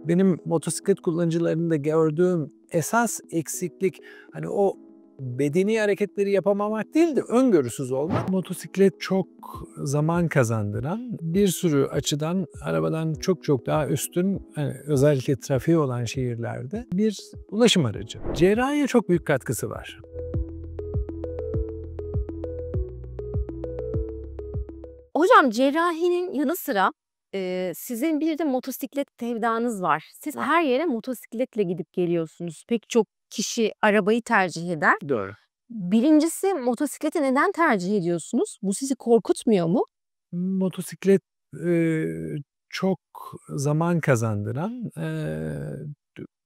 Benim motosiklet kullanıcılarında gördüğüm esas eksiklik hani o bedeni hareketleri yapamamak değil de öngörüsüz olmak. Motosiklet çok zaman kazandıran, bir sürü açıdan arabadan çok daha üstün, özellikle trafiği olan şehirlerde bir ulaşım aracı. Cerrahiye çok büyük katkısı var. Hocam cerrahinin yanı sıra, sizin bir de motosiklet sevdanız var. Siz her yere motosikletle gidip geliyorsunuz. Pek çok kişi arabayı tercih eder. Doğru. Birincisi motosikleti neden tercih ediyorsunuz? Bu sizi korkutmuyor mu? Motosiklet, çok zaman kazandıran,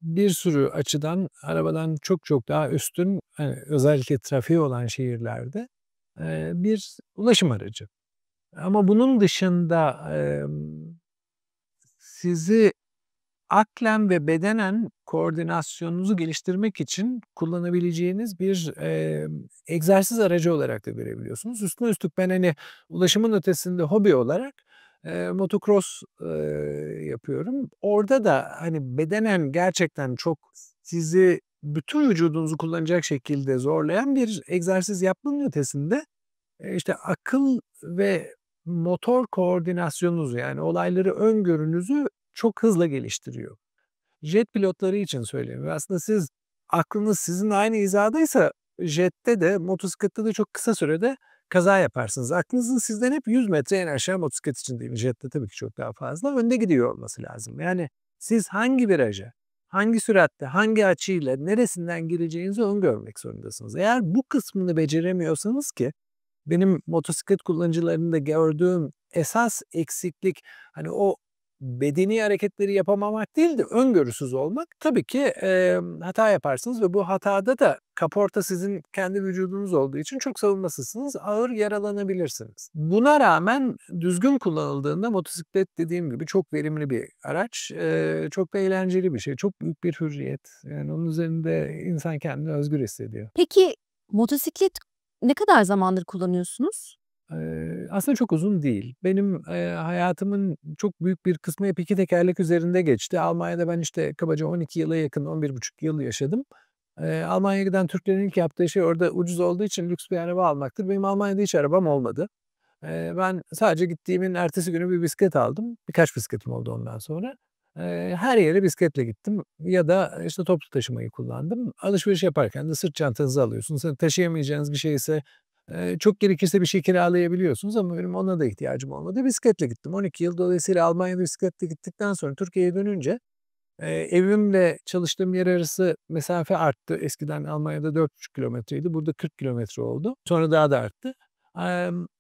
bir sürü açıdan arabadan çok daha üstün, özellikle trafiği olan şehirlerde, bir ulaşım aracı. Ama bunun dışında, sizi aklen ve bedenen koordinasyonunuzu geliştirmek için kullanabileceğiniz bir, egzersiz aracı olarak da görebiliyorsunuz. Üstüne üstlük ben, ulaşımın ötesinde hobi olarak, motocross, yapıyorum. Orada da, bedenen gerçekten çok sizi bütün vücudunuzu kullanacak şekilde zorlayan bir egzersiz yapmanın ötesinde, işte akıl ve motor koordinasyonunuzu, yani olayları öngörünüzü çok hızlı geliştiriyor. Jet pilotları için söyleyeyim. Aslında aklınız sizin aynı hizadaysa jette de motosiklette de çok kısa sürede kaza yaparsınız. Aklınızın sizden hep 100 metre en aşağı motosiklet için değil. Jette tabii ki çok daha fazla. Önde gidiyor olması lazım. Yani siz hangi viraja, hangi süratte, hangi açıyla, neresinden gireceğinizi öngörmek zorundasınız. Eğer bu kısmını beceremiyorsanız ki benim motosiklet kullanıcılarında gördüğüm esas eksiklik hani o bedeni hareketleri yapamamak değil de öngörüsüz olmak. Tabii ki, hata yaparsınız ve bu hatada da kaporta sizin kendi vücudunuz olduğu için çok savunmasızsınız, ağır yaralanabilirsiniz. Buna rağmen düzgün kullanıldığında motosiklet dediğim gibi çok verimli bir araç, çok da eğlenceli bir şey, çok büyük bir hürriyet. Yani onun üzerinde insan kendini özgür hissediyor. Peki motosiklet ne kadar zamandır kullanıyorsunuz? Aslında çok uzun değil. Benim, hayatımın çok büyük bir kısmı hep 2 tekerlek üzerinde geçti. Almanya'da ben, işte, kabaca 12 yıla yakın, 11,5 yıl yaşadım. Almanya'ya giden Türklerin ilk yaptığı şey orada ucuz olduğu için lüks bir araba almaktır. Benim Almanya'da hiç arabam olmadı. Ben sadece gittiğimin ertesi günü bir bisiklet aldım. Birkaç bisikletim oldu ondan sonra. Her yere bisikletle gittim ya da, işte, toplu taşımayı kullandım. Alışveriş yaparken de sırt çantanızı alıyorsunuz. Hani, taşıyamayacağınız bir şeyse, çok gerekirse bir şey kiralayabiliyorsunuz ama benim ona da ihtiyacım olmadı. Bisikletle gittim 12 yıl. Dolayısıyla Almanya'da bisikletle gittikten sonra Türkiye'ye dönünce, evimle çalıştığım yer arası mesafe arttı. Eskiden Almanya'da 4,5 kilometreydi. Burada 40 kilometre oldu. Sonra daha da arttı.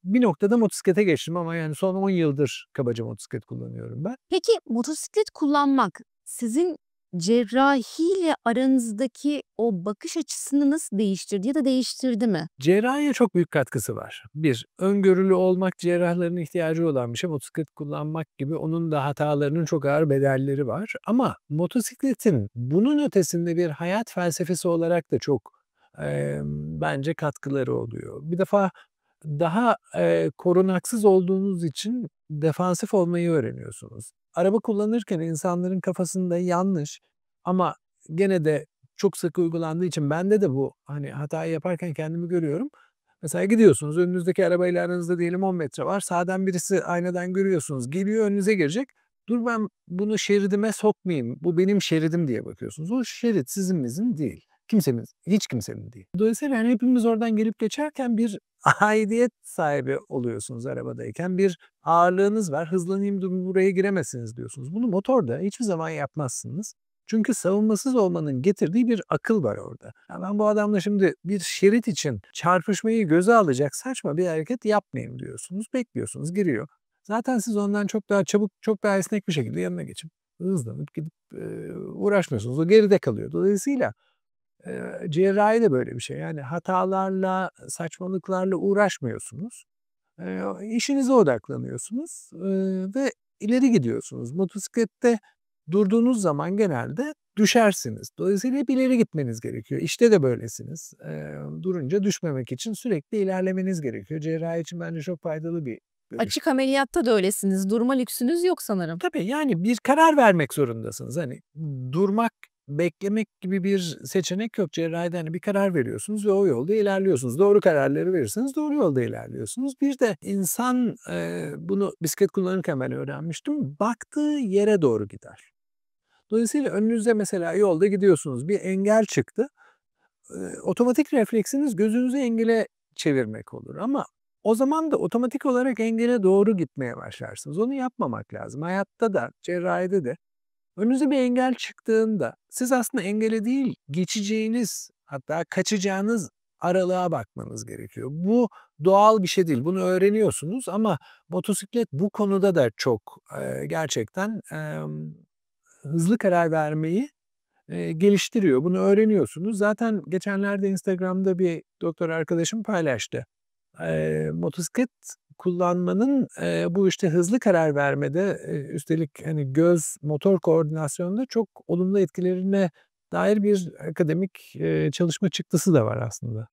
Bir noktada motosiklete geçtim ama yani son 10 yıldır kabaca motosiklet kullanıyorum ben. Peki motosiklet kullanmak sizin cerrahiyle aranızdaki o bakış açısını nasıl değiştirdi ya da değiştirdi mi? Cerrahiye çok büyük katkısı var. Bir, öngörülü olmak cerrahların ihtiyacı olan bir şey. Motosiklet kullanmak gibi onun da hatalarının çok ağır bedelleri var. Ama motosikletin bunun ötesinde bir hayat felsefesi olarak da çok, bence katkıları oluyor. Bir defa daha, korunaksız olduğunuz için defansif olmayı öğreniyorsunuz. Araba kullanırken insanların kafasında yanlış ama gene de çok sık uygulandığı için bende de bu, hatayı yaparken kendimi görüyorum. Mesela gidiyorsunuz, önünüzdeki arabayla aranızda diyelim 10 metre var. Sağdan birisi aynadan görüyorsunuz, geliyor önünüze girecek. "Dur ben bunu şeridime sokmayayım, bu benim şeridim." diye bakıyorsunuz. O şerit sizin değil. Kimsenin, hiç kimsenin değil. Dolayısıyla, hepimiz oradan gelip geçerken bir aidiyet sahibi oluyorsunuz arabadayken. Bir ağırlığınız var. "Hızlanayım, dur buraya giremezsiniz." diyorsunuz. Bunu motorda hiçbir zaman yapmazsınız. Çünkü savunmasız olmanın getirdiği bir akıl var orada. Ya, ben bu adamla şimdi bir şerit için çarpışmayı göze alacak saçma bir hareket yapmayayım diyorsunuz. Bekliyorsunuz, giriyor. Zaten siz ondan çok daha çabuk, çok daha esnek bir şekilde yanına geçip hızlanıp gidip, uğraşmıyorsunuz. O geride kalıyor. Dolayısıyla, cerrahi de böyle bir şey. Yani hatalarla, saçmalıklarla uğraşmıyorsunuz. İşinize odaklanıyorsunuz, ve ileri gidiyorsunuz. Motosiklette durduğunuz zaman genelde düşersiniz. Dolayısıyla hep ileri gitmeniz gerekiyor. İşte de böylesiniz. Durunca düşmemek için sürekli ilerlemeniz gerekiyor. Cerrahi için bence çok faydalı bir Açık ameliyatta da öylesiniz. Durma lüksünüz yok sanırım. Tabii, yani bir karar vermek zorundasınız. Hani durmak, beklemek gibi bir seçenek yok. Cerrahide hani bir karar veriyorsunuz ve o yolda ilerliyorsunuz. Doğru kararları verirseniz doğru yolda ilerliyorsunuz. Bir de insan, bunu bisiklet kullanırken ben öğrenmiştim, baktığı yere doğru gider. Dolayısıyla önünüzde mesela yolda gidiyorsunuz, bir engel çıktı. Otomatik refleksiniz gözünüzü engele çevirmek olur ama o zaman da otomatik olarak engele doğru gitmeye başlarsınız. Onu yapmamak lazım. Hayatta da, cerrahide de önünüze bir engel çıktığında siz aslında engele değil, geçeceğiniz hatta kaçacağınız aralığa bakmanız gerekiyor. Bu doğal bir şey değil. Bunu öğreniyorsunuz ama motosiklet bu konuda da çok, gerçekten, hızlı karar vermeyi geliştiriyor. Bunu öğreniyorsunuz. Zaten geçenlerde Instagram'da bir doktor arkadaşım paylaştı. Motosiklet kullanmanın, bu işte hızlı karar vermede, üstelik hani göz motor koordinasyonunda çok olumlu etkilerine dair bir akademik, çalışma çıktısı da var aslında.